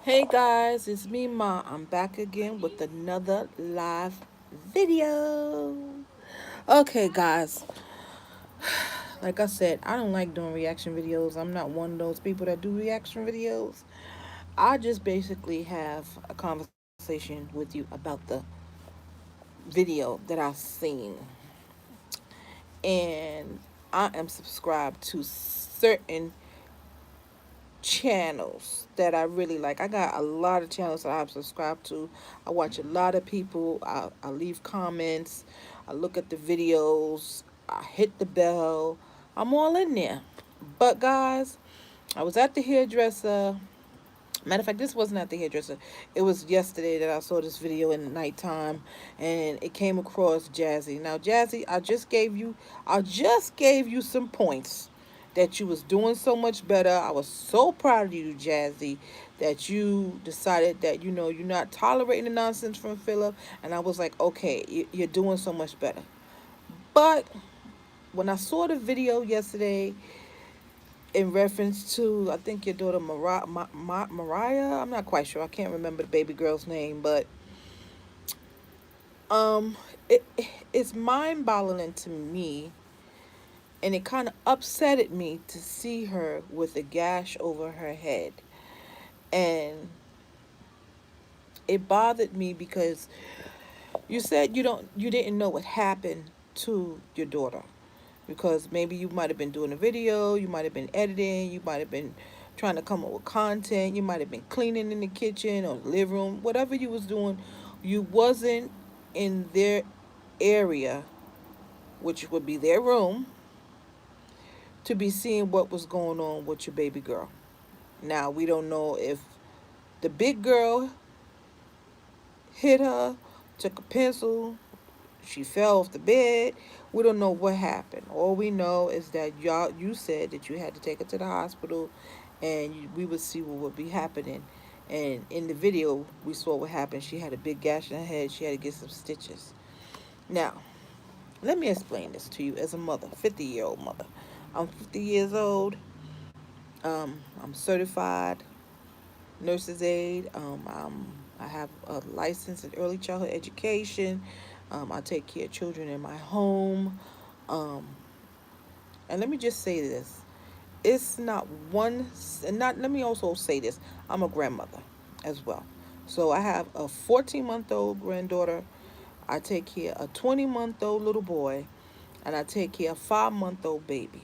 Hey guys, it's me, Ma. I'm back again with another live video. Okay, guys, like I said, I don't like doing reaction videos. I'm not one of those people that do reaction videos. I just basically have a conversation with you about the video that I've seen. And I am subscribed to certain channels that I really like. I got a lot of channels that I'm subscribed to. I watch a lot of people. I leave comments. I look at the videos. I hit the bell. I'm all in there. But guys, I was at the hairdresser. Matter of fact, this wasn't at the hairdresser. It was yesterday that I saw this video in the nighttime, and it came across Jazzy. Now, Jazzy, I just gave you some points that you was doing so much better. I was so proud of you, Jazzy, that you decided that you're not tolerating the nonsense from Philip, and I was like, okay, you're doing so much better. But when I saw the video yesterday in reference to, I think your daughter Mariah. I'm not quite sure. I can't remember the baby girl's name, but um, it it's mind-boggling to me, and it kind of upsetted me to see her with a gash over her head, and it bothered me because you said you didn't know what happened to your daughter because maybe you might have been doing a video, you might have been editing, you might have been trying to come up with content, you might have been cleaning in the kitchen or the living room, whatever you was doing, you wasn't in their area, which would be their room, to be seeing what was going on with your baby girl. Now we don't know if the big girl hit her, took a pencil, she fell off the bed. We don't know what happened. All we know is that you said that you had to take her to the hospital, and we would see what would be happening. And in the video, we saw what happened. She had a big gash in her head. She had to get some stitches. Now, let me explain this to you as a mother, 50-year-old mother. I'm 50 years old. I'm certified nurse's aide. I have a license in early childhood education. I take care of children in my home. Um, and let me just say this. It's not one, and not, let me also say this. I'm a grandmother as well. So I have a 14-month-old granddaughter. I take care of a 20-month-old little boy, and I take care of a 5-month-old baby.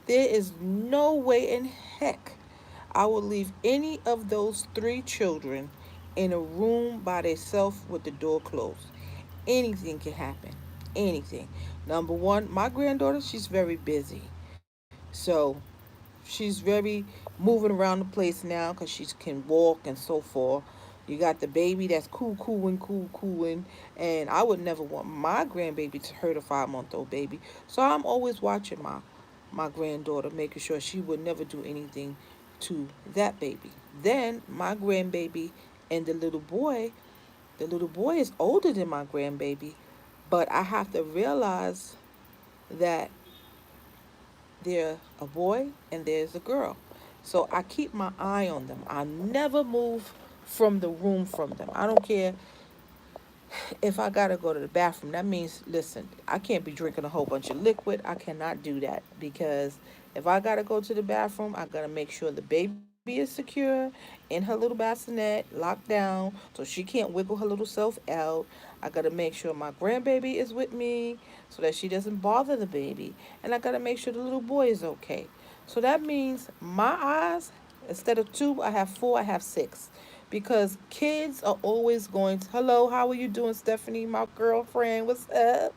There is no way in heck I would leave any of those three children in a room by themselves with the door closed. Anything can happen. Anything. Number one, my granddaughter, she's very busy. So she's very moving around the place now because she can walk and so forth. You got the baby that's cooing, and I would never want my grandbaby to hurt a 5-month-old baby. So I'm always watching my granddaughter, making sure she would never do anything to that baby. Then my grandbaby and the little boy is older than my grandbaby, but I have to realize that there's a boy and there's a girl. So I keep my eye on them. I never move from the room from them. I don't care if I gotta go to the bathroom. That means, listen, I can't be drinking a whole bunch of liquid. I cannot do that because if I gotta go to the bathroom, I gotta make sure the baby is secure in her little bassinet, locked down, so she can't wiggle her little self out. I gotta make sure my grandbaby is with me so that she doesn't bother the baby, and I gotta make sure the little boy is okay. So that means my eyes, instead of two, I have four, I have six. Because kids are always going to, hello, how are you doing, Stephanie, my girlfriend? What's up?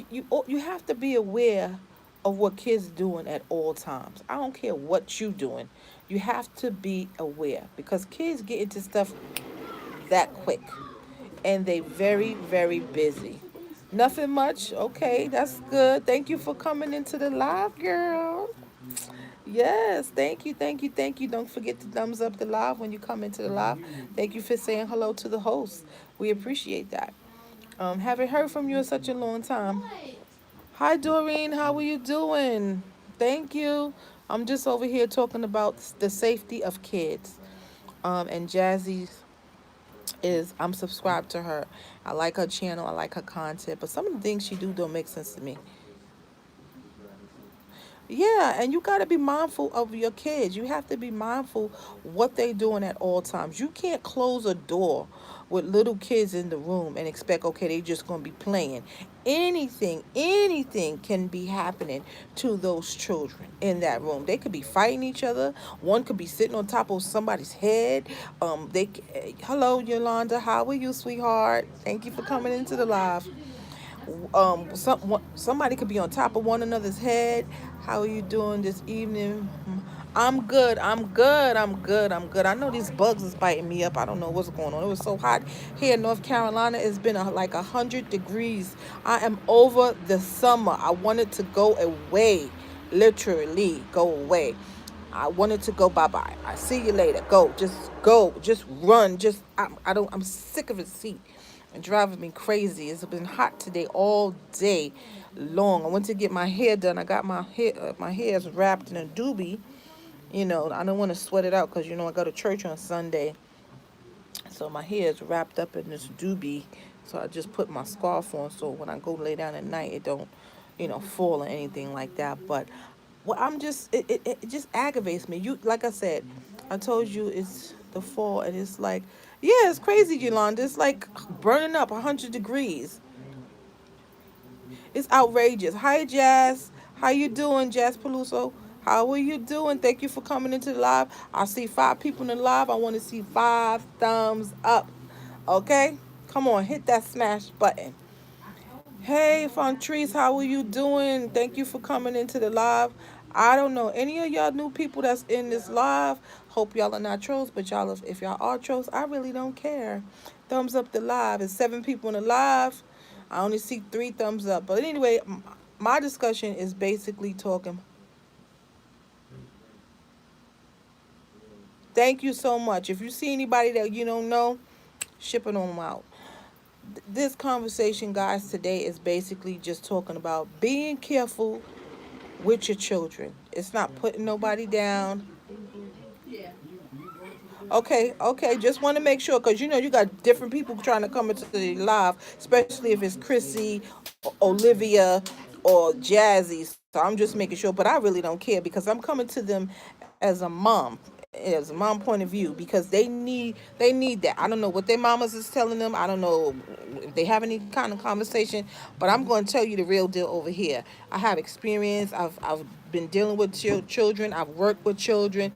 You have to be aware of what kids doing at all times. I don't care what you doing. You have to be aware because kids get into stuff that quick, and they very busy. Nothing much. Okay, that's good. Thank you for coming into the live, girl. Yes, thank you. Don't forget to thumbs up the live when you come into the live. Thank you for saying hello to the host. We appreciate that. Haven't heard from you in such a long time. Hi, Doreen. How are you doing? Thank you. I'm just over here talking about the safety of kids. And Jazzy is, I'm subscribed to her. I like her channel. I like her content. But some of the things she do don't make sense to me. Yeah, and you got to be mindful of your kids. You have to be mindful what they doing at all times. You can't close a door with little kids in the room and expect, okay, they just going to be playing. Anything can be happening to those children in that room. They could be fighting each other. One could be sitting on top of somebody's head. Hello, Yolanda. How are you, sweetheart? Thank you for coming into the live. Somebody could be on top of one another's head. How are you doing this evening? I'm good. I'm good. I'm good. I'm good. I know these bugs is biting me up. I don't know what's going on. It was so hot here in North Carolina. It's been like 100 degrees. I am over the summer. I wanted to go away, literally go away. I wanted to go bye bye. I see you later. Go, just run. I don't. I'm sick of the seat and driving me crazy. It's been hot today all day long. I went to get my hair done. I got my hair is wrapped in a doobie. I don't want to sweat it out because I go to church on Sunday, so my hair is wrapped up in this doobie. So I just put my scarf on so when I go lay down at night, it don't, fall or anything like that. But well, it just aggravates me. You like I said, I told you it's the fall, and it's like, yeah, it's crazy, Yolanda. It's like burning up 100 degrees. It's outrageous. Hi, Jazz. How you doing, Jazz Peluso? How are you doing? Thank you for coming into the live. I see 5 people in the live. I want to see 5 thumbs up. Okay? Come on, hit that smash button. Hey, Fontrice, how are you doing? Thank you for coming into the live. I don't know any of y'all new people that's in this live. Hope y'all are not trolls, but y'all, if y'all are trolls, I really don't care. Thumbs up the live. It's 7 people in the live. I only see 3 thumbs up. But anyway, my discussion is basically talking. Thank you so much. If you see anybody that you don't know, shipping them out. This conversation, guys, today is basically just talking about being careful with your children. It's not putting nobody down. Okay. Just want to make sure because you got different people trying to come into the live, especially if it's Chrissy, Olivia, or Jazzy. So I'm just making sure, but I really don't care because I'm coming to them as a mom, as a mom point of view because they need that. I don't know what their mamas is telling them. I don't know if they have any kind of conversation, but I'm going to tell you the real deal over here. I have experience. I've been dealing with children. I've worked with children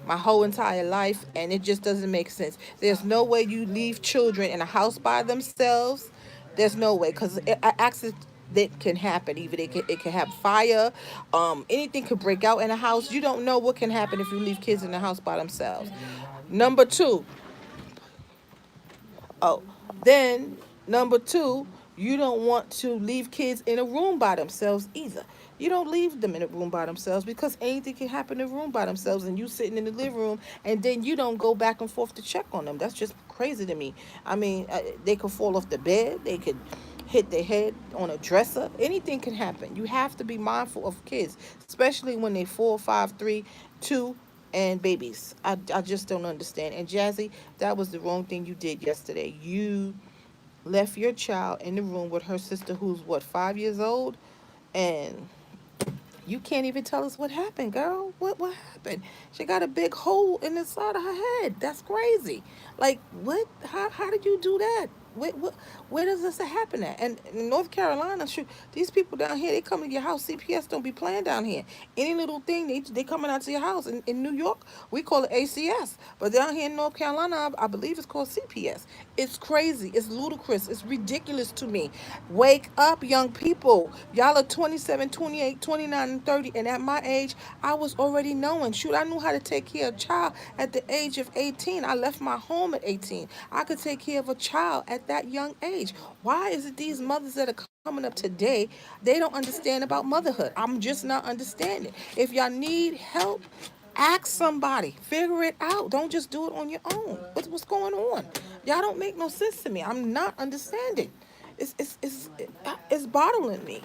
my whole entire life, and it just doesn't make sense. There's no way you leave children in a house by themselves. There's no way because accident that can happen. Even it can have fire. Anything could break out in a house. You don't know what can happen if you leave kids in the house by themselves. Number two, Oh, then number two, you don't want to leave kids in a room by themselves either. You don't leave them in a room by themselves because anything can happen in a room by themselves, and you sitting in the living room, and then you don't go back and forth to check on them. That's just crazy to me. I mean, they could fall off the bed. They could hit their head on a dresser. Anything can happen. You have to be mindful of kids, especially when they're 4, 5, 3, 2, and babies. I just don't understand. And Jazzy, that was the wrong thing you did yesterday. You left your child in the room with her sister, who's what, 5 years old, and you can't even tell us what happened, girl. What happened? She got a big hole in the side of her head. That's crazy. Like what? How did you do that? Where does this happen at? And in North Carolina, shoot, these people down here, they come to your house. CPS don't be playing down here. Any little thing, they coming out to your house. In New York, we call it ACS. But down here in North Carolina, I believe it's called CPS. It's crazy. It's ludicrous. It's ridiculous to me. Wake up, young people. Y'all are 27, 28, 29, and 30. And at my age, I was already knowing. Shoot, I knew how to take care of a child at the age of 18. I left my home at 18. I could take care of a child at that young age. Why is it these mothers that are coming up today, they don't understand about motherhood? I'm just not understanding. If y'all need help, ask somebody. Figure it out. Don't just do it on your own. What's going on? Y'all don't make no sense to me. I'm not understanding. It's bothering me.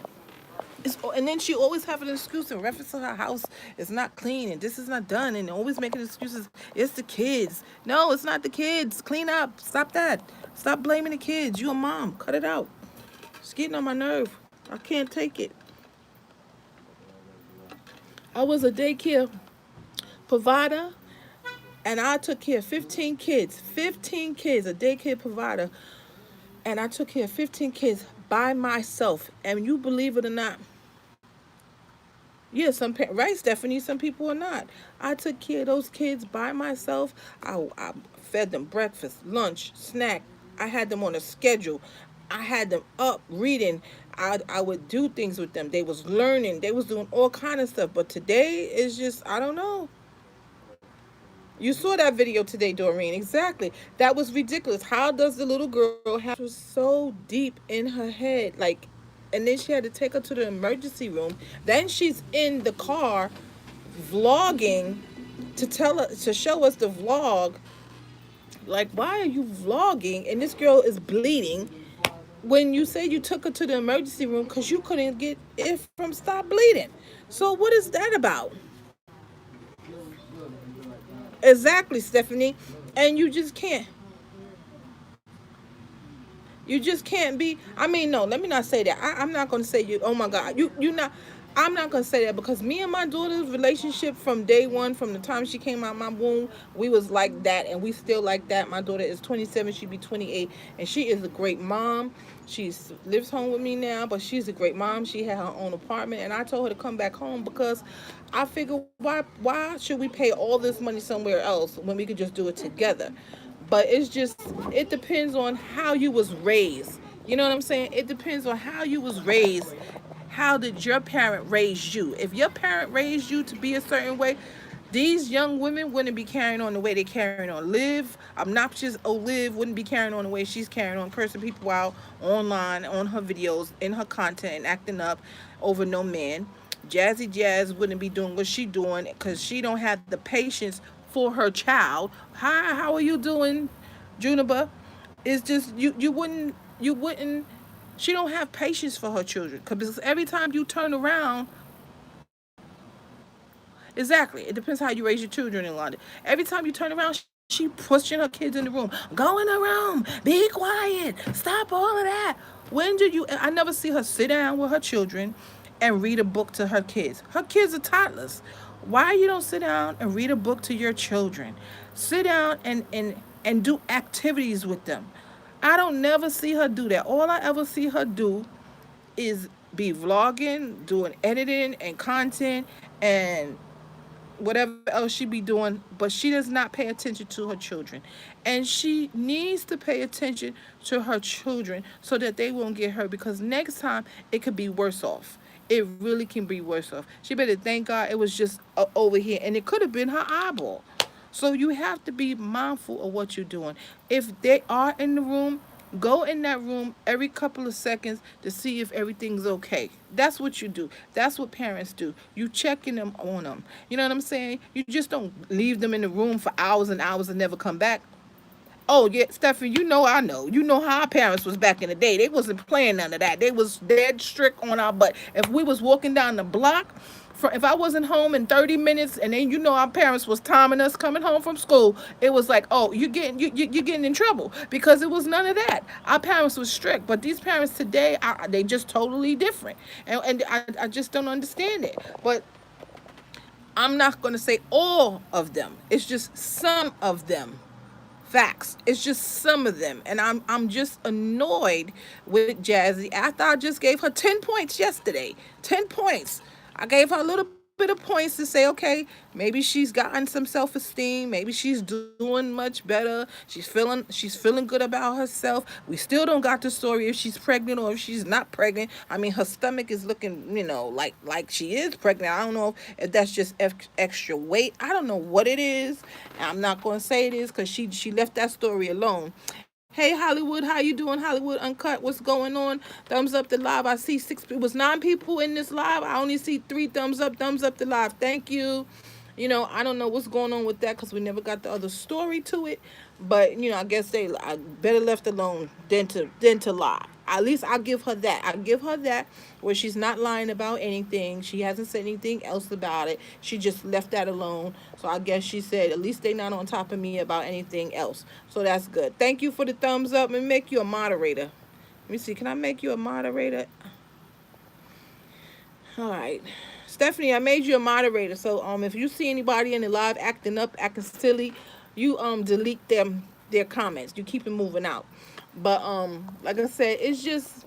And then she always have an excuse in reference to her house is not clean and this is not done, and always making excuses. It's the kids. No, it's not the kids. Clean up. Stop that. Stop blaming the kids. You a mom. Cut it out. It's getting on my nerve. I can't take it. I was a daycare provider, and I took care of 15 kids. 15 kids, a daycare provider. And I took care of 15 kids by myself. And you believe it or not, yeah, right, Stephanie. Some people are not. I took care of those kids by myself. I fed them breakfast, lunch, snack. I had them on a schedule. I had them up reading. I would do things with them. They was learning. They was doing all kind of stuff. But today is just, I don't know. You saw that video today, Doreen. Exactly. That was ridiculous. How does the little girl have, it was so deep in her head? Like, and then she had to take her to the emergency room. Then she's in the car vlogging to tell her, to show us the vlog. Like, why are you vlogging? And this girl is bleeding. When you say you took her to the emergency room because you couldn't get it from stop bleeding. So what is that about? Exactly, Stephanie. And you just can't. You just can't be. I mean, no. Let me not say that. I'm not gonna say you. Oh my God, you not. I'm not gonna say that because me and my daughter's relationship from day one, from the time she came out my womb, we was like that, and we still like that. My daughter is 27. She be 28, and she is a great mom. She lives home with me now, but she's a great mom. She had her own apartment, and I told her to come back home because I figure why should we pay all this money somewhere else when we could just do it together? But it's just, it depends on how you was raised. You know what I'm saying? It depends on how you was raised. How did your parent raise you? If your parent raised you to be a certain way, these young women wouldn't be carrying on the way they carrying on. Liv, obnoxious Olive, wouldn't be carrying on the way she's carrying on, cursing people out online, on her videos, in her content, and acting up over no man. Jazzy Jazz wouldn't be doing what she doing because she don't have the patience for her child. Hi, how are you doing, Juniper? It's just you wouldn't. She don't have patience for her children because every time you turn around, exactly. It depends how you raise your children in London. Every time you turn around, she pushing her kids in the room. Go in the room. Be quiet. Stop all of that. When did you? I never see her sit down with her children and read a book to her kids. Her kids are toddlers. Why you don't sit down and read a book to your children? Sit down and do activities with them. I don't never see her do that. All I ever see her do is be vlogging, doing editing and content, and whatever else she be doing, but she does not pay attention to her children. And she needs to pay attention to her children so that they won't get hurt, because next time it could be worse off. It really can be worse off. She better thank God it was just over here, and it could have been her eyeball. So you have to be mindful of what you're doing. If they are in the room, go in that room every couple of seconds to see if everything's okay. That's what you do. That's what parents do. You checking them on them. You know what I'm saying? You just don't leave them in the room for hours and hours and never come back. Oh yeah, Stephanie, you know I know. You know how our parents was back in the day. They wasn't playing none of that. They was dead strict on our butt. If we was walking down the block, if I wasn't home in 30 minutes, and then our parents was timing us coming home from school, it was like, oh, you're getting in trouble, because it was none of that. Our parents was strict, but these parents today, they just totally different, and I just don't understand it. But I'm not going to say all of them. It's just some of them. Facts. It's just some of them. And I'm just annoyed with Jazzy after I just gave her 10 points yesterday. 10 points. I gave her a little bit of points to say, okay, maybe she's gotten some self-esteem, maybe she's doing much better, she's feeling good about herself. We still don't got the story if she's pregnant or if she's not pregnant. I mean, her stomach is looking, like she is pregnant. I don't know if that's just extra weight. I don't know what it is. I'm not going to say it is because she left that story alone. Hey Hollywood, how you doing? Hollywood Uncut, what's going on? Thumbs up the live. I see it was 9 people in this live. I only see 3 thumbs up the live. Thank you. I don't know what's going on with that because we never got the other story to it. But I guess they I better left alone than to lie. At least I give her that. I give her that where she's not lying about anything. She hasn't said anything else about it. She just left that alone. So I guess she said at least they not on top of me about anything else. So that's good. Thank you for the thumbs up and make you a moderator. Let me see. Can I make you a moderator? All right. Stephanie, I made you a moderator. So if you see anybody in the live acting up, acting silly, you delete their comments. You keep it moving out. But like I said, it just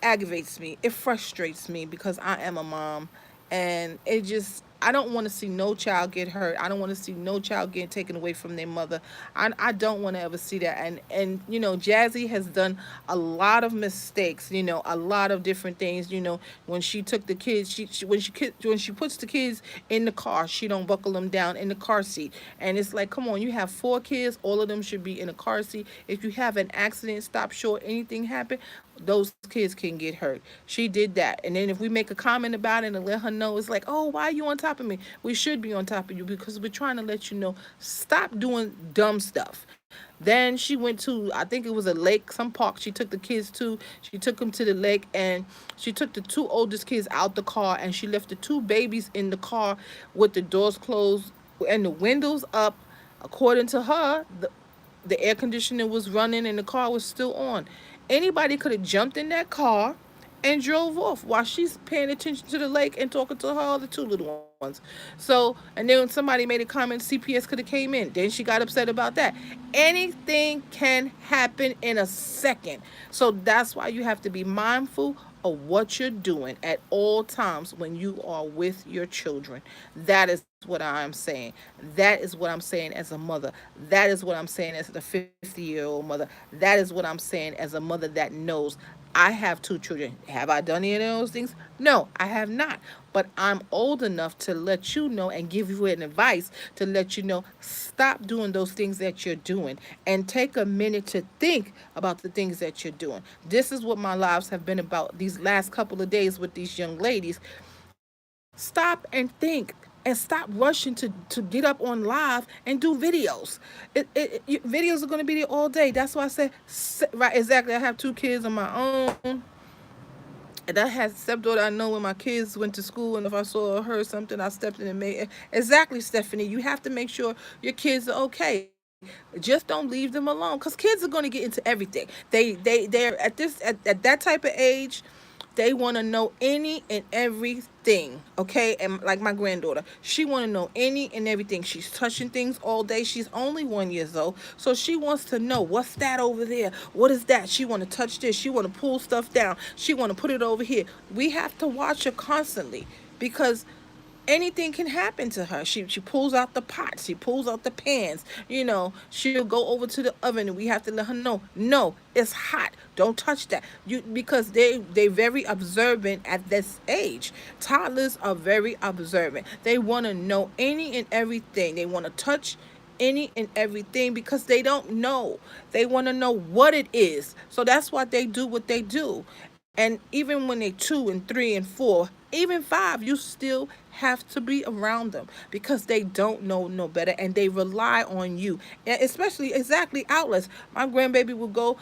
aggravates me. It frustrates me because I am a mom, and I don't want to see no child get hurt. I don't want to see no child getting taken away from their mother. I don't want to ever see that. And Jazzy has done a lot of mistakes. A lot of different things. When she took the kids, when she puts the kids in the car, she don't buckle them down in the car seat. And it's like, come on, you have 4 kids, all of them should be in a car seat. If you have an accident, stop short, anything happen, those kids can get hurt. She did that. And then if we make a comment about it and let her know, it's like, oh, why are you on top of me? We should be on top of you because we're trying to let you know, stop doing dumb stuff. Then she went to, I think it was a lake, some park. She took the kids to. She took them to the lake, and she took the 2 oldest kids out the car, and she left the 2 babies in the car with the doors closed and the windows up. According to her, the air conditioner was running and the car was still on. Anybody could have jumped in that car and drove off while she's paying attention to the lake and talking to her other 2 little ones. So, and then somebody made a comment, CPS could have came in. Then she got upset about that. Anything can happen in a second. So that's why you have to be mindful of what you're doing at all times when you are with your children. That is what I'm saying. That is what I'm saying as a mother. That is what I'm saying as a 50-year-old mother. That is what I'm saying as a mother that knows I have 2 children. Have I done any of those things? No, I have not. But I'm old enough to let you know and give you an advice to let you know, stop doing those things that you're doing and take a minute to think about the things that you're doing. This is what my lives have been about these last couple of days with these young ladies. Stop and think and stop rushing to get up on live and do videos. Videos are going to be there all day. That's why I said, right, exactly. I have 2 kids of my own. And I had stepdaughter. I know when my kids went to school, and if I saw or heard something, I stepped in and made it. Exactly, Stephanie. You have to make sure your kids are okay. Just don't leave them alone, because kids are going to get into everything. They're at that type of age. They want to know any and everything, okay? And like my granddaughter, she want to know any and everything. She's touching things all day. She's only 1 years old, so she wants to know, what's that over there? What is that? She want to touch this. She want to pull stuff down. She want to put it over here. We have to watch her constantly because anything can happen to her. She pulls out the pots, she pulls out the pans. She'll go over to the oven, and we have to let her know, no, it's hot. Don't touch that. Because they very observant at this age. Toddlers are very observant. They want to know any and everything. They want to touch any and everything because they don't know. They want to know what it is. So that's why they do what they do. And even when they're 2 and 3 and 4, even 5, you still have to be around them because they don't know no better and they rely on you. And especially exactly outlets. My grandbaby will go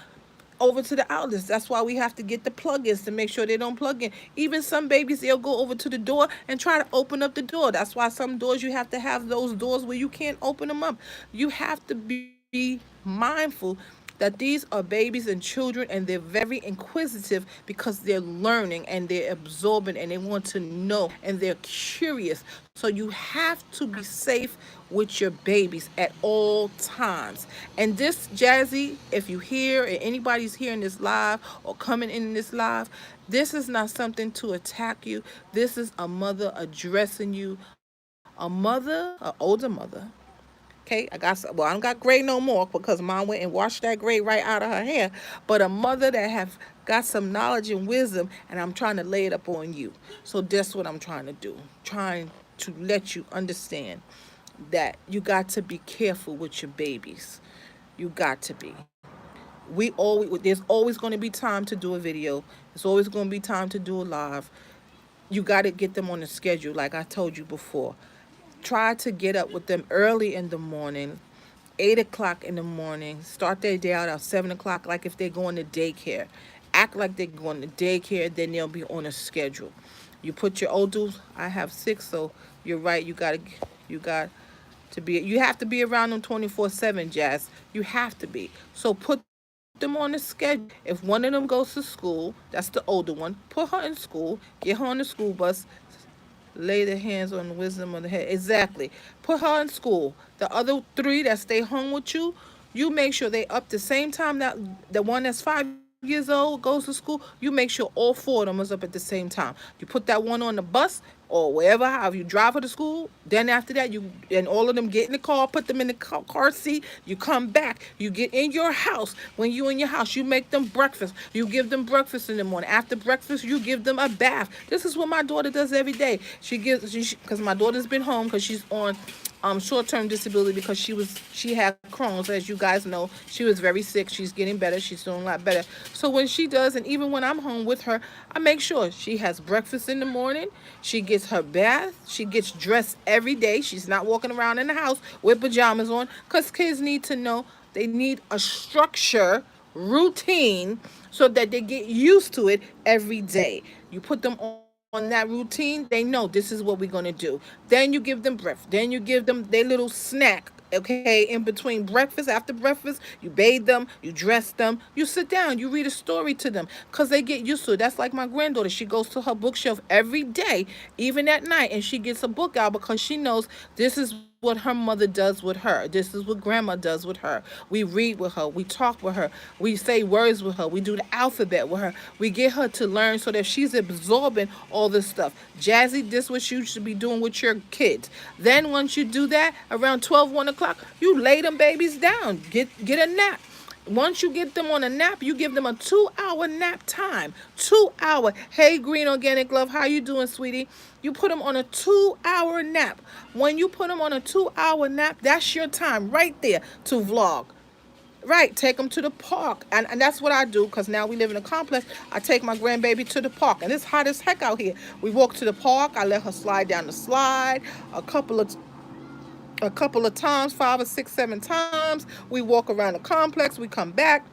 over to the outlets. That's why we have to get the plugins to make sure they don't plug in. Even some babies, they'll go over to the door and try to open up the door. That's why some doors you have to have those doors where you can't open them up. You have to be mindful that these are babies and children, and they're very inquisitive because they're learning and they're absorbing and they want to know and they're curious. So you have to be safe with your babies at all times. And this, Jazzy, if you hear and anybody's hearing this live or coming in this live, this is not something to attack you. This is a mother addressing you, a mother, an older mother. Okay, I don't got gray no more because mom went and washed that gray right out of her hair. But a mother that have got some knowledge and wisdom, and I'm trying to lay it up on you. So that's what I'm trying to do. Trying to let you understand that you got to be careful with your babies. You got to be. There's always going to be time to do a video. There's always going to be time to do a live. You got to get them on the schedule, like I told you before. Try to get up with them early in the morning, 8 o'clock in the morning. Start their day out at 7 o'clock, like if they're going to daycare. Act like they're going to daycare, then they'll be on a schedule. You put your older. I have six, so you're right. You got to be. You have to be around them 24/7, Jazz. You have to be. So put them on a schedule. If one of them goes to school, that's the older one. Put her in school. Get her on the school bus. Lay their hands on the wisdom of the head. Exactly. Put her in school. The other three that stay home with you, you make sure they up the same time that the one that's 5 years old goes to school. You make sure all four of them is up at the same time. You put that one on the bus or wherever, however you drive her to school. Then after that, you and all of them get in the car, put them in the car seat. You come back. You get in your house. When you in your house, you make them breakfast. You give them breakfast in the morning. After breakfast, you give them a bath. This is what my daughter does every day. She gives because my daughter's been home because she's on short-term disability because she had Crohn's, as you guys know. She was very sick. She's getting better. She's doing a lot better. So when she does, and even when I'm home with her, I make sure she has breakfast in the morning. She gets her bath. She gets dressed every day. She's not walking around in the house with pajamas on, because kids need to know they need a structure, routine, so that they get used to it every day. You put them on that routine, they know this is what we're going to do. Then you give them breakfast. Then you give them their little snack. Okay, in between breakfast, after breakfast, you bathe them, you dress them, you sit down, you read a story to them because they get used to it. That's like my granddaughter. She goes to her bookshelf every day, even at night, and she gets a book out because she knows this is what her mother does with her. This is what grandma does with her. We read with her, we talk with her, we say words with her, we do the alphabet with her. We get her to learn so that she's absorbing all this stuff. Jazzy, this is what you should be doing with your kids. Then once you do that, around 12, 1 o'clock, you lay them babies down. Get a nap. Once you get them on a nap, you give them a 2-hour nap time. 2 hour. Hey, Green Organic Love, how you doing, sweetie? You put them on a 2-hour nap. When you put them on a 2-hour nap, that's your time right there to vlog. Right, take them to the park. And that's what I do, because now we live in a complex. I take my grandbaby to the park. And it's hot as heck out here. We walk to the park. I let her slide down the slide a couple of times, 5 or 6, 7 times. We walk around the complex. We come back.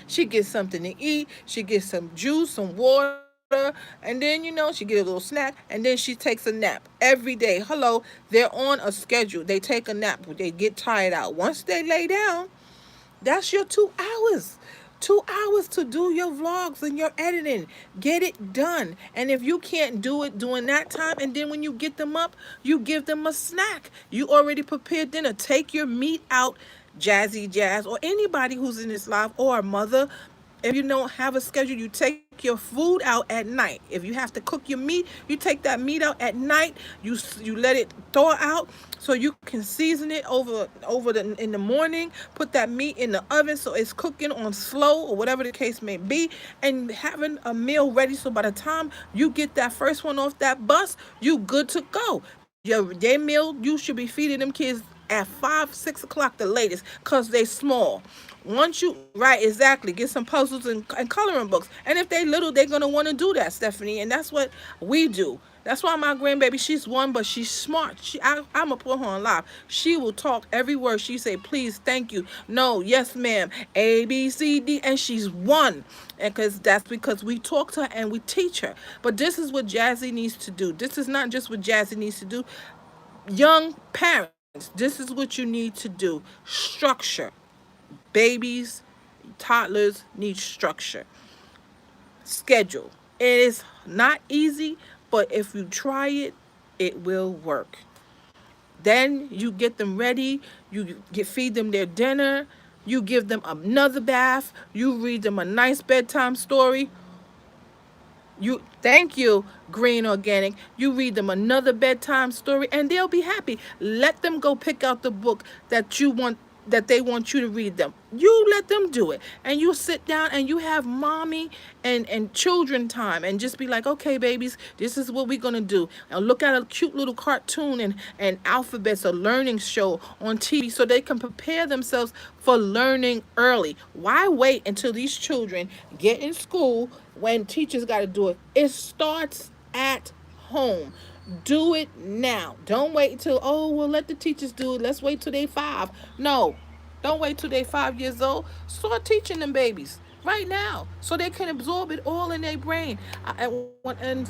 She gets something to eat. She gets some juice, some water. And then, she get a little snack. And then she takes a nap every day. Hello, they're on a schedule. They take a nap. They get tired out. Once they lay down, that's your 2 hours. 2 hours to do your vlogs and your editing. Get it done. And if you can't do it during that time, and then when you get them up, you give them a snack. You already prepared dinner. Take your meat out, Jazzy Jazz, or anybody who's in this live, or a mother. If you don't have a schedule, you take your food out at night. If you have to cook your meat, you take that meat out at night. You let it thaw out so you can season it in the morning. Put that meat in the oven so it's cooking on slow, or whatever the case may be, and having a meal ready. So by the time you get that first one off that bus, you good to go. Their meal, you should be feeding them kids at 5, 6 o'clock the latest, because they small. Once you, right, exactly, get some puzzles and coloring books. And if they little, they're going to want to do that, Stephanie. And that's what we do. That's why my grandbaby, she's one, but she's smart. I'm going to put her on live. She will talk every word. She say, please, thank you. No, yes, ma'am. A, B, C, D. And she's one. And that's because we talk to her and we teach her. But this is what Jazzy needs to do. This is not just what Jazzy needs to do. Young parents, this is what you need to do. Structure. Babies, toddlers need structure. Schedule. It is not easy, but if you try it, it will work. Then you get them ready. Feed them their dinner. You give them another bath. You read them a nice bedtime story. Thank you, Green Organic. You read them another bedtime story, and they'll be happy. Let them go pick out the book that they want you to read them. You let them do it. And you sit down and you have mommy and children time, and just be like, okay, babies, this is what we're going to do. And look at a cute little cartoon and alphabets, a learning show on TV, so they can prepare themselves for learning early. Why wait until these children get in school when teachers got to do it? It starts at home. Do it now. Don't wait till, oh, well, let the teachers do it. Let's wait till they 5. No, don't wait till they 5 years old. Start teaching them babies right now so they can absorb it all in their brain. And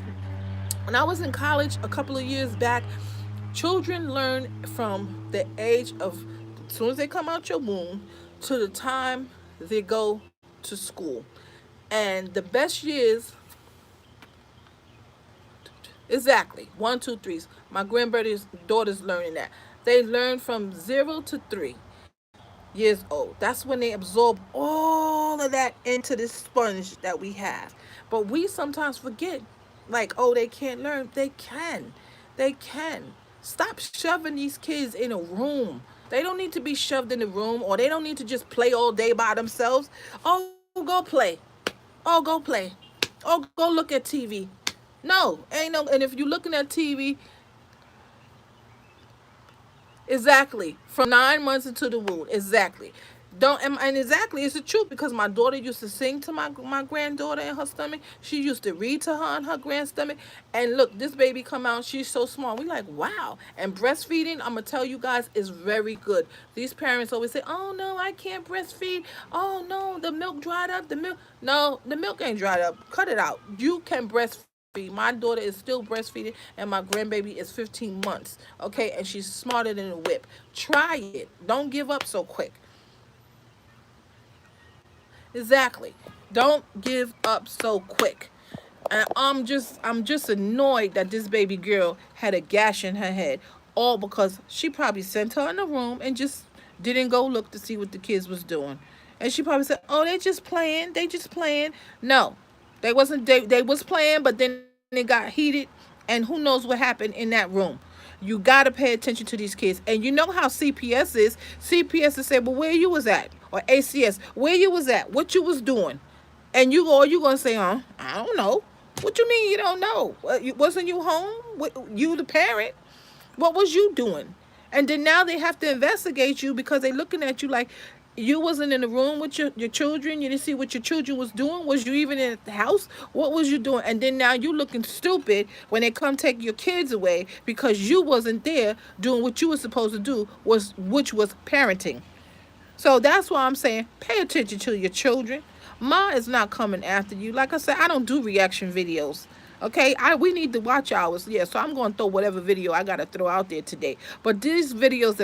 when I was in college a couple of years back, children learn from the age of, as soon as they come out your womb to the time they go to school. And the best years, exactly, one, two, threes. My grandbrother's daughter's learning that. They learn from 0 to 3 years old. That's when they absorb all of that into this sponge that we have. But we sometimes forget, like, oh, they can't learn. They can. They can. Stop shoving these kids in a room. They don't need to be shoved in the room, or they don't need to just play all day by themselves. Oh, go play. Oh, go play. Oh, go look at TV. No, ain't no. And if you're looking at TV, exactly. From 9 months into the womb. Exactly. Don't and exactly, it's the truth, because my daughter used to sing to my granddaughter in her stomach. She used to read to her in her grand stomach. And look, this baby come out, she's so small. We like, wow. And breastfeeding, I'm gonna tell you guys, is very good. These parents always say, oh no, I can't breastfeed. Oh no, the milk dried up. The milk, no, the milk ain't dried up. Cut it out. You can breastfeed. My daughter is still breastfeeding, and my grandbaby is 15 months. Okay, and she's smarter than a whip. Try it. Don't give up so quick. Exactly. Don't give up so quick. And I'm just annoyed that this baby girl had a gash in her head, all because she probably sent her in a room and just didn't go look to see what the kids was doing. And she probably said, "Oh, they just playing. They just playing." No. They wasn't they was playing, but then it got heated, and who knows what happened in that room. You gotta pay attention to these kids. And you know how CPS is. CPS will say, "Well, where you was at?" Or ACS, "Where you was at? What you was doing?" And you gonna say, I don't know. What you mean you don't know? Wasn't you home? You the parent? What was you doing? And then now they have to investigate you because they looking at you like you wasn't in the room with your children. You didn't see what your children was doing. Was you even in the house? What was you doing? And then now you looking stupid when they come take your kids away because you wasn't there doing what you were supposed to do, which was parenting. So that's why I'm saying pay attention to your children. Ma is not coming after you. Like I said, I don't do reaction videos. Okay, we need to watch ours. Yeah, so I'm going to throw whatever video I got to throw out there today. But these live videos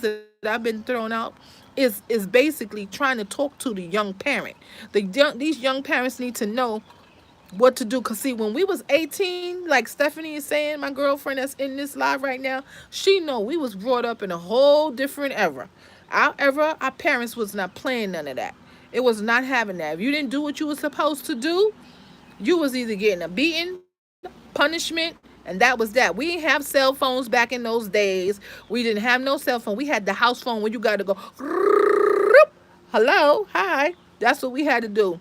that I've been throwing out is basically trying to talk to the young parent. These young parents need to know what to do. Cause see, when we was 18, like Stephanie is saying, my girlfriend that's in this live right now, she know we was brought up in a whole different era. Our era, our parents was not playing none of that. It was not having that. If you didn't do what you were supposed to do, you was either getting a beating, punishment, and that was that. We didn't have cell phones back in those days. We didn't have no cell phone. We had the house phone where you got to go, hello, hi. That's what we had to do.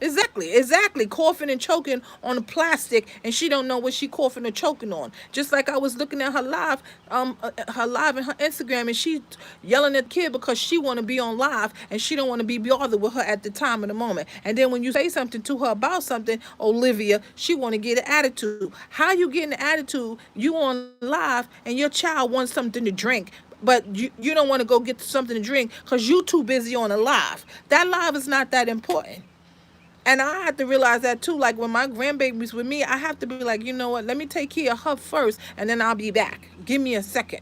Exactly. Coughing and choking on the plastic, and she don't know what she coughing or choking on. Just like I was looking at her live in her Instagram, and she yelling at the kid because she want to be on live, and she don't want to be bothered with her at the time of the moment. And then when you say something to her about something, Olivia, she want to get an attitude. How you getting an attitude? You on live, and your child wants something to drink, but you don't want to go get something to drink because you too busy on a live. That live is not that important. And I have to realize that too. Like when my grandbaby's with me, I have to be like, you know what? Let me take care of her first, and then I'll be back. Give me a second.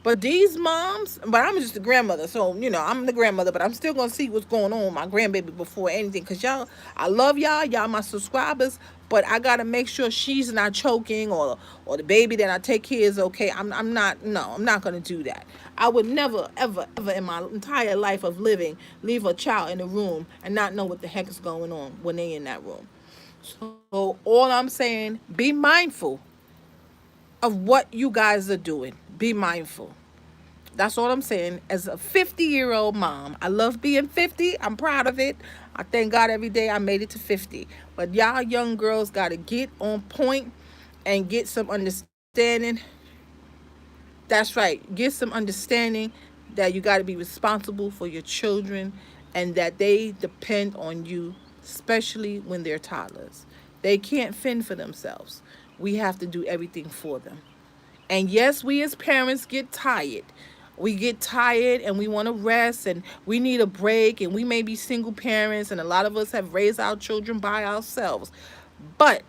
But these moms, but I'm just a grandmother, so I'm the grandmother, but I'm still gonna see what's going on with my grandbaby before anything. Cause y'all, I love y'all. Y'all my subscribers, but I gotta make sure she's not choking, or the baby that I take care is okay. I'm not. No, I'm not gonna do that. I would never, ever, ever in my entire life of living leave a child in a room and not know what the heck is going on when they in that room. So all I'm saying, be mindful of what you guys are doing. Be mindful. That's all I'm saying. As a 50-year-old mom, I love being 50. I'm proud of it. I thank God every day I made it to 50. But y'all young girls got to get on point and get some understanding. That's right. Get some understanding that you got to be responsible for your children and that they depend on you especially when they're toddlers. They can't fend for themselves. We have to do everything for them. And yes, we as parents get tired. We get tired and we want to rest and we need a break. And we may be single parents, and a lot of us have raised our children by ourselves. But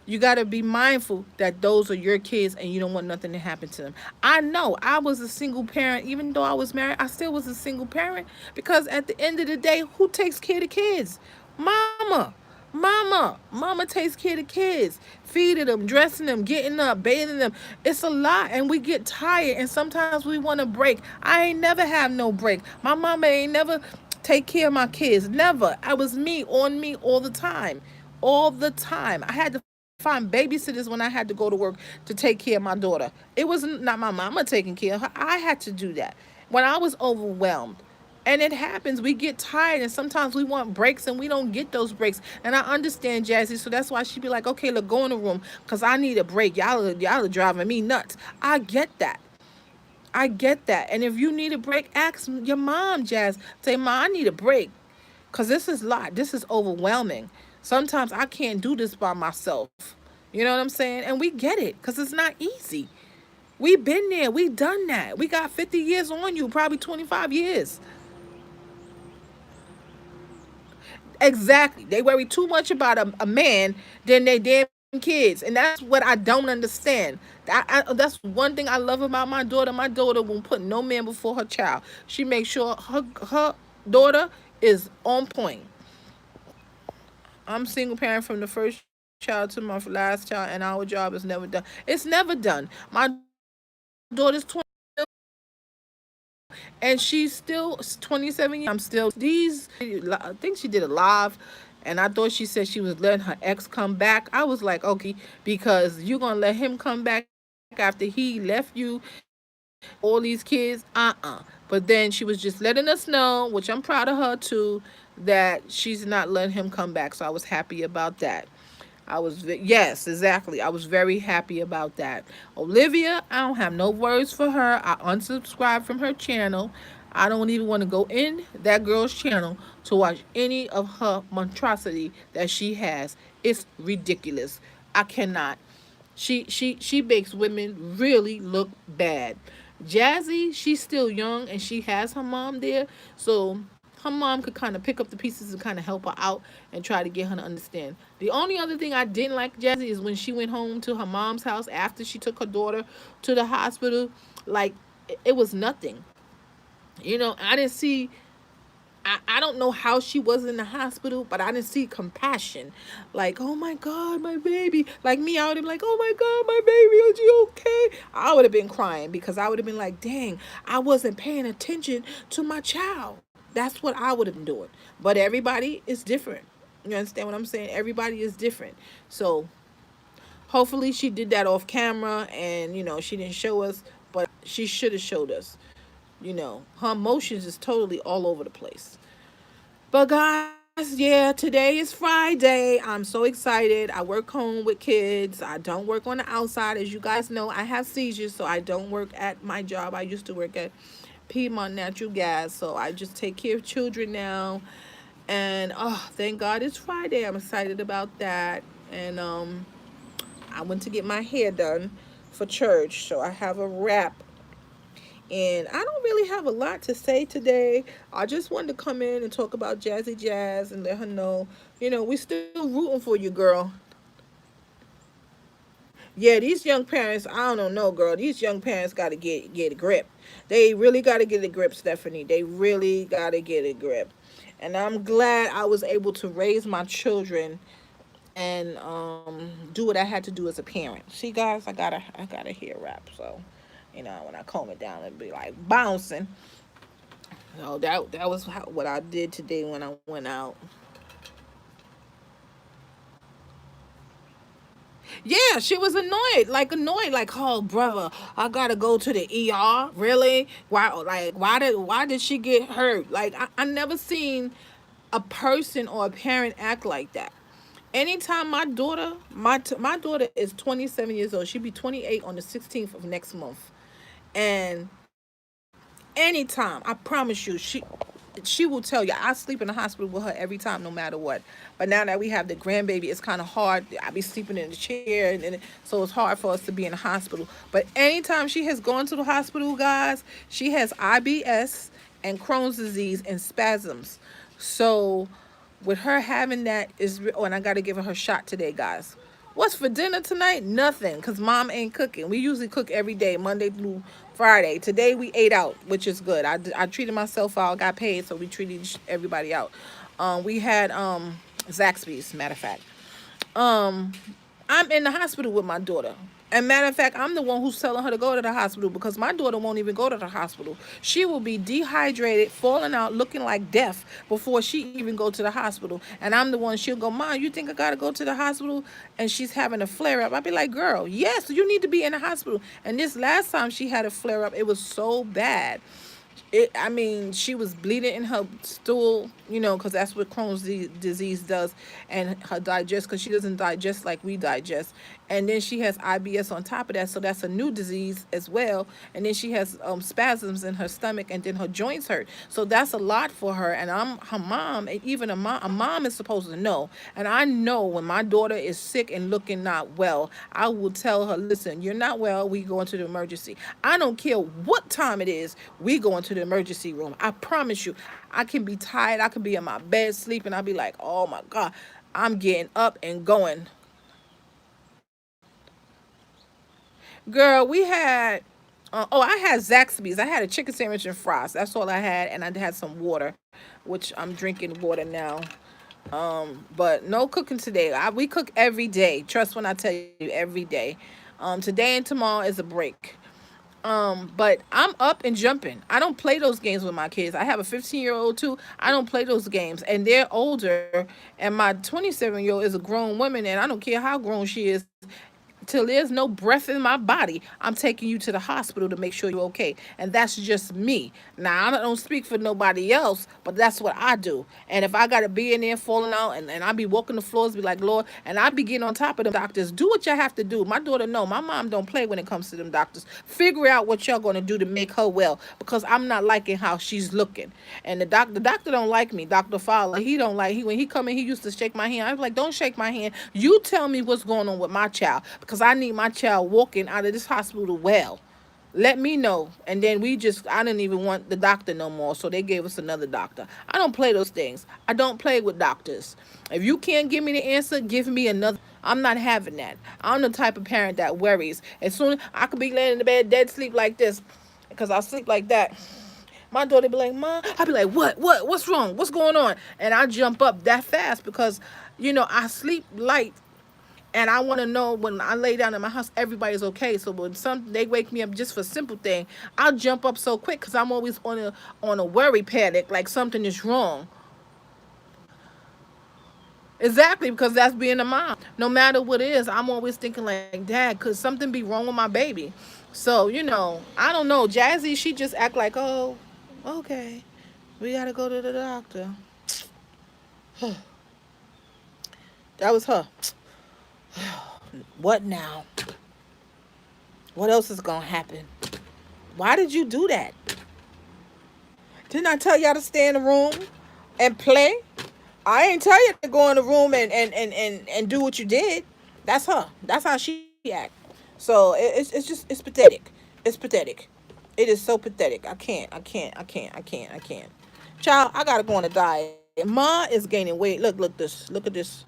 you got to be mindful that those are your kids and you don't want nothing to happen to them. I know I was a single parent. Even though I was married, I still was a single parent, because at the end of the day, who takes care of the kids? Mama. Mama takes care of the kids, feeding them, dressing them, getting up, bathing them. It's a lot, and we get tired, and sometimes we want to break. I ain't never have no break. My mama ain't never take care of my kids. Never. I was me all the time. All the time. I had to find babysitters when I had to go to work to take care of my daughter. It was not my mama taking care of her. I had to do that when I was overwhelmed. And it happens. We get tired, and sometimes we want breaks, and we don't get those breaks. And I understand Jazzy, so that's why she be like, "Okay, look, go in the room, cause I need a break. Y'all are driving me nuts." I get that. I get that. And if you need a break, ask your mom, Jazz. Say, "Ma, I need a break, cause this is a lot. This is overwhelming. Sometimes I can't do this by myself." You know what I'm saying? And we get it, cause it's not easy. We been there. We done that. We got 50 years on you, probably 25 years. Exactly. They worry too much about a man than they damn kids. And that's what I don't understand. That's one thing I love about my daughter. My daughter won't put no man before her child. She makes sure her daughter is on point. I'm single parent from the first child to my last child, and our job is never done. It's never done. My daughter's 20, and she's still 27 years. I'm still these. I think she did a live, and I thought she said she was letting her ex come back. I was like, okay, because you gonna let him come back after he left you, all these kids? But then she was just letting us know, which I'm proud of her too, that she's not letting him come back. So I was happy about that. Yes, exactly. I was very happy about that. Olivia, I don't have no words for her. I unsubscribed from her channel. I don't even want to go in that girl's channel to watch any of her monstrosity that she has. It's ridiculous. I cannot. She makes women really look bad. Jazzy, she's still young and she has her mom there, so her mom could kind of pick up the pieces and kind of help her out and try to get her to understand. The only other thing I didn't like Jazzy is when she went home to her mom's house after she took her daughter to the hospital. Like, it was nothing. I didn't see. I don't know how she was in the hospital, but I didn't see compassion. Like, oh my God, my baby. Like me, I would have been like, oh my God, my baby, are you okay? I would have been crying because I would have been like, dang, I wasn't paying attention to my child. That's what I would have been doing. But everybody is different. You understand what I'm saying? Everybody is different. So hopefully she did that off camera and, she didn't show us, but she should have showed us. Her emotions is totally all over the place. But guys, yeah, today is Friday. I'm so excited. I work home with kids. I don't work on the outside. As you guys know, I have seizures, so I don't work at my job. I used to work at Piedmont Natural Gas, so I just take care of children now. And oh, thank God it's Friday. I'm excited about that. And I went to get my hair done for church, so I have a wrap. And I don't really have a lot to say today. I just wanted to come in and talk about Jazzy Jazz and let her know, we still rooting for you, girl. Yeah, these young parents, I don't know, girl. These young parents got to get a grip. They really got to get a grip, Stephanie. They really got to get a grip. And I'm glad I was able to raise my children and do what I had to do as a parent. See, guys, I got a hair wrap, so when I comb it down, it'd be like bouncing. No, that was what I did today when I went out. Yeah, she was annoyed, like, oh brother, I gotta go to the ER. Really? Why did she get hurt? Like, I never seen a person or a parent act like that. Anytime my daughter is 27 years old. She'll be 28 on the 16th of next month. And anytime, I promise you, she will tell you, I sleep in the hospital with her every time, no matter what. But now that we have the grandbaby, it's kind of hard. I be sleeping in the chair, and so it's hard for us to be in the hospital. But anytime she has gone to the hospital, guys, she has IBS and Crohn's disease and spasms. So with her having that is, oh, and I got to give her shot today, guys. What's for dinner tonight? Nothing, because mom ain't cooking. We usually cook every day, Monday through Friday. Today we ate out, which is good. I treated myself out, got paid, so we treated everybody out. We had Zaxby's, matter of fact. Um, I'm in the hospital with my daughter. And matter of fact, I'm the one who's telling her to go to the hospital because my daughter won't even go to the hospital. She will be dehydrated, falling out, looking like death before she even go to the hospital. And I'm the one, she'll go, Mom, you think I gotta go to the hospital? And she's having a flare up. I'll be like, girl, yes, you need to be in the hospital. And this last time she had a flare up, it was so bad. I mean, she was bleeding in her stool, because that's what Crohn's disease does, and her digest, because she doesn't digest like we digest. And then she has IBS on top of that, so that's a new disease as well. And then she has spasms in her stomach, and then her joints hurt. So that's a lot for her. And I'm her mom, and even a mom is supposed to know. And I know when my daughter is sick and looking not well, I will tell her, listen, you're not well, we go into the emergency. I don't care what time it is, we go into the emergency room. I promise you, I can be tired, I can be in my bed sleeping, I'll be like, oh my God, I'm getting up and going. Girl, we had, I had Zaxby's. I had a chicken sandwich and fries. That's all I had, and I had some water, which I'm drinking water now. But no cooking today. We cook every day. Trust when I tell you, every day. Today and tomorrow is a break. But I'm up and jumping. I don't play those games with my kids. I have a 15-year-old too. I don't play those games, and they're older. And my 27-year-old is a grown woman, and I don't care how grown she is, till there's no breath in my body, I'm taking you to the hospital to make sure you're okay. And that's just me. Now, I don't speak for nobody else, but that's what I do. And if I got to be in there falling out, and I be walking the floors, be like, Lord, and I be getting on top of them doctors. Do what you have to do. My daughter, no, my mom don't play when it comes to them doctors. Figure out what y'all going to do to make her well, because I'm not liking how she's looking. And the doctor don't like me. Dr. Fowler, he don't like, when he come in, he used to shake my hand. I was like, don't shake my hand. You tell me what's going on with my child, because I need my child walking out of this hospital well. Let me know. And then I didn't even want the doctor no more, so they gave us another doctor. I don't play those things. I don't play with doctors. If you can't give me the answer, give me another. I'm not having that. I'm the type of parent that worries. As soon as I could be laying in the bed dead sleep like this, because I sleep like that. My daughter be like, Mom, I be like, what's wrong? What's going on? And I jump up that fast because, I sleep light, and I want to know when I lay down in my house, everybody's okay. So when they wake me up just for a simple thing, I'll jump up so quick because I'm always on a worry panic, like something is wrong. Exactly, because that's being a mom. No matter what it is, I'm always thinking like, Dad, could something be wrong with my baby? So I don't know. Jazzy, she just act like, oh, okay, we gotta go to the doctor. That was her. What now? What else is gonna happen? Why did you do that? Didn't I tell y'all to stay in the room and play? I ain't tell you to go in the room and do what you did. That's her. That's how she act. So it's pathetic. It's pathetic. It is so pathetic. I can't. Child, I gotta go on a diet. Ma is gaining weight. Look at this.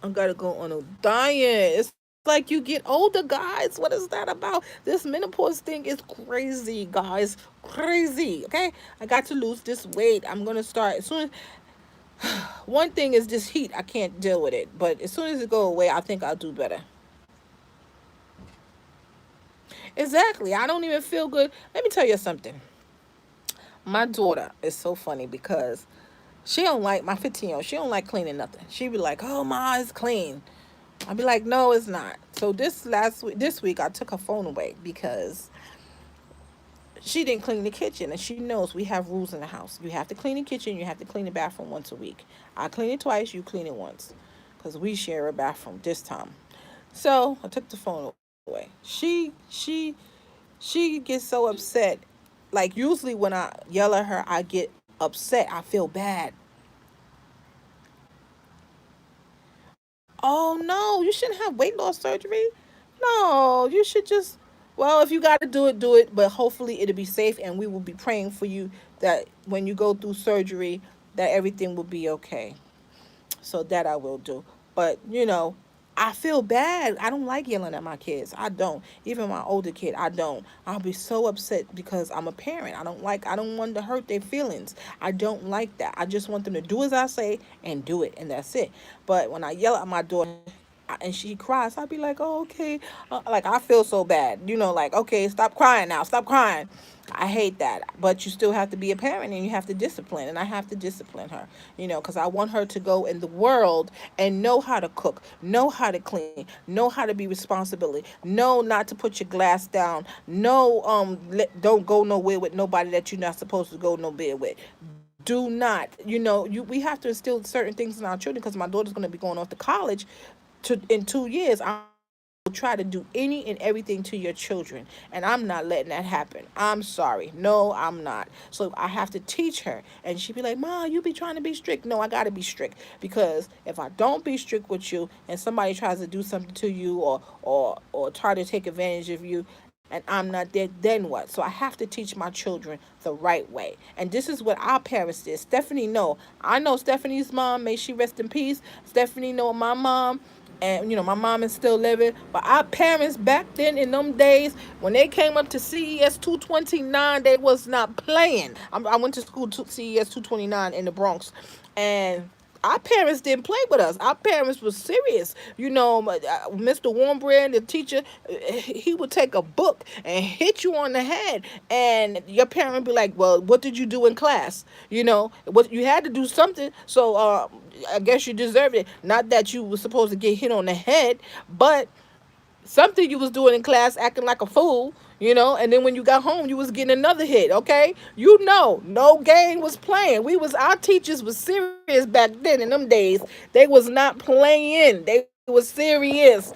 I gotta go on a diet. It's like you get older, guys. What is that about? This menopause thing is crazy, guys. Crazy. Okay? I got to lose this weight. I'm gonna start as soon as one thing is this heat. I can't deal with it. But as soon as it go away, I think I'll do better. Exactly. I don't even feel good. Let me tell you something. My daughter is so funny because she don't like my 15-year-old. She don't like cleaning nothing. She be like, "Oh, Ma, it's clean." I'll be like, "No, it's not." So this week, I took her phone away because she didn't clean the kitchen, and she knows we have rules in the house. You have to clean the kitchen. You have to clean the bathroom once a week. I clean it twice. You clean it once, because we share a bathroom this time. So I took the phone away. She gets so upset. Like usually when I yell at her, I get upset. I feel bad. Oh no, you shouldn't have weight loss surgery. No, you should just, well, if you got to do it, do it, but hopefully it'll be safe, and we will be praying for you that when you go through surgery that everything will be okay. So that I will do. But, I feel bad. I don't like yelling at my kids. I don't. Even my older kid, I don't. I'll be so upset because I'm a parent. I don't want to hurt their feelings. I don't like that. I just want them to do as I say and do it, and that's it. But when I yell at my daughter and she cries, I'd be like, oh, okay. Like, I feel so bad. Like, okay, stop crying now. Stop crying. I hate that. But you still have to be a parent and you have to discipline. And I have to discipline her, because I want her to go in the world and know how to cook, know how to clean, know how to be responsibility, know not to put your glass down, know, don't go nowhere with nobody that you're not supposed to go nowhere with. Do not, we have to instill certain things in our children because my daughter's going to be going off to college in 2 years. I will try to do any and everything to your children, and I'm not letting that happen. I'm sorry. No, I'm not. So I have to teach her, and she be like, "Ma, you be trying to be strict." No, I got to be strict, because if I don't be strict with you and somebody tries to do something to you, or try to take advantage of you, and I'm not there, then what? So I have to teach my children the right way. And this is what our parents did. Stephanie know. I know Stephanie's mom, may she rest in peace. Stephanie know my mom. And my mom is still living. But our parents back then in them days, when they came up to CES 229, they was not playing. I went to school to CES 229 in the Bronx. And our parents didn't play with us. Our parents was serious. Mr. Warmbrand, the teacher, he would take a book and hit you on the head, and your parent would be like, "Well, what did you do in class? What you had to do something. So I guess you deserved it. Not that you were supposed to get hit on the head, but something you was doing in class, acting like a fool, and then when you got home you was getting another hit. Okay, no game was playing. Our teachers was serious back then. In them days, they was not playing. They was serious.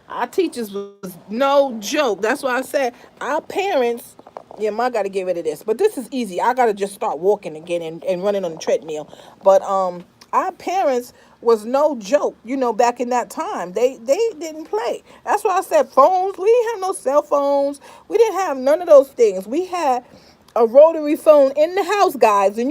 Our teachers was no joke. That's why I said our parents. Yeah, I got to get rid of this. But this is easy. I got to just start walking again and running on the treadmill. But our parents was no joke. Back in that time, they didn't play. That's why I said phones. We didn't have no cell phones. We didn't have none of those things. We had a rotary phone in the house, guys. And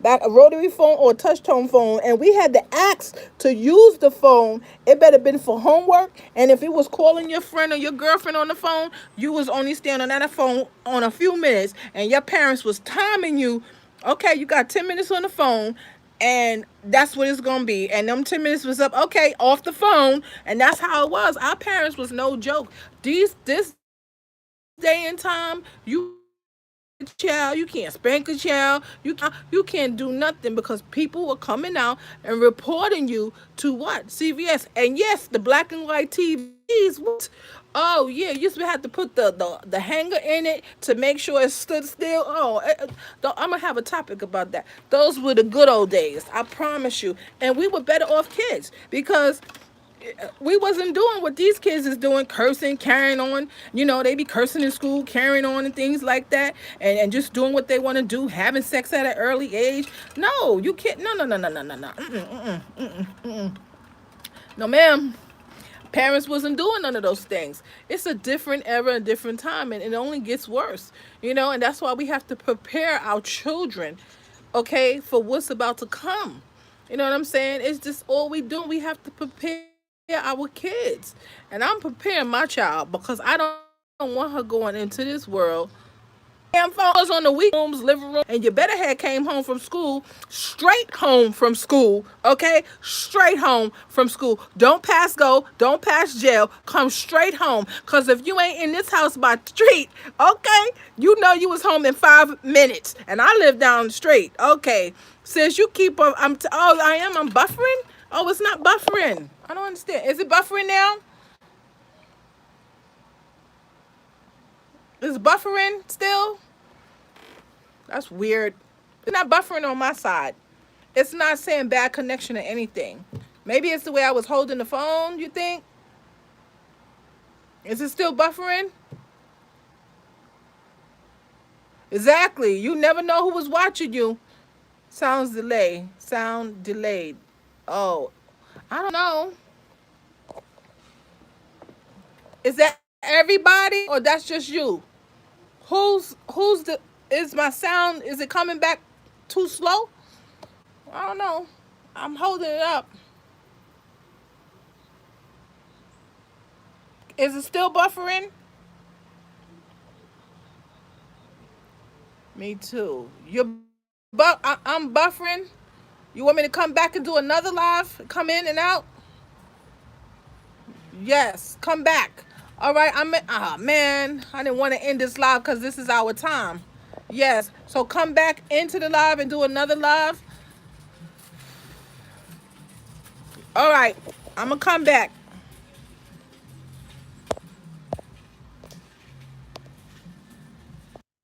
back a rotary phone or a touch tone phone, and we had to ask to use the phone. It better been for homework, and if it was calling your friend or your girlfriend on the phone, you was only staying on that phone on a few minutes, and your parents was timing you. Okay, you got 10 minutes on the phone, and that's what it's gonna be. And them 10 minutes was up. Okay, off the phone, and that's how it was. Our parents was no joke. This day and time, child, you can't spank a child, you can't do nothing, because people were coming out and reporting you to what? CVS. And yes, the black and white TVs. What? Oh yeah, you used to have to put the hanger in it to make sure it stood still. Oh, I'm gonna have a topic about that. Those were the good old days, I promise you. And we were better off kids, because we wasn't doing what these kids is doing, cursing, carrying on. They be cursing in school, carrying on and things like that, and just doing what they want to do, having sex at an early age. No, you can't. No, no, no, no, no, no, no. No, ma'am. Parents wasn't doing none of those things. It's a different era, a different time, and it only gets worse. And that's why we have to prepare our children, okay, for what's about to come. You know what I'm saying? It's just all we do. We have to prepare our kids. And I'm preparing my child, because I don't want her going into this world. Damn phones on the week rooms, living room, and you better have came home from school, straight home from school, okay? Straight home from school. Don't pass go, don't pass jail, come straight home. Cause if you ain't in this house by the street, okay, you was home in 5 minutes, and I live down the street, okay? Since you keep on, I'm buffering. Oh, it's not buffering. I don't understand. Is it buffering now? Is it buffering still? That's weird. It's not buffering on my side. It's not saying bad connection or anything. Maybe it's the way I was holding the phone, you think? Is it still buffering? Exactly. You never know who was watching you. Sounds delay. Sound delayed. Oh, I don't know. Is that everybody or that's just you? Who's the is my sound is it coming back too slow? I don't know. I'm holding it up. Is it still buffering? Me too. I'm buffering. You want me to come back and do another live? Come in and out? Yes, come back. All right, man, I didn't want to end this live because this is our time. Yes, so come back into the live and do another live. All right, I'm gonna come back.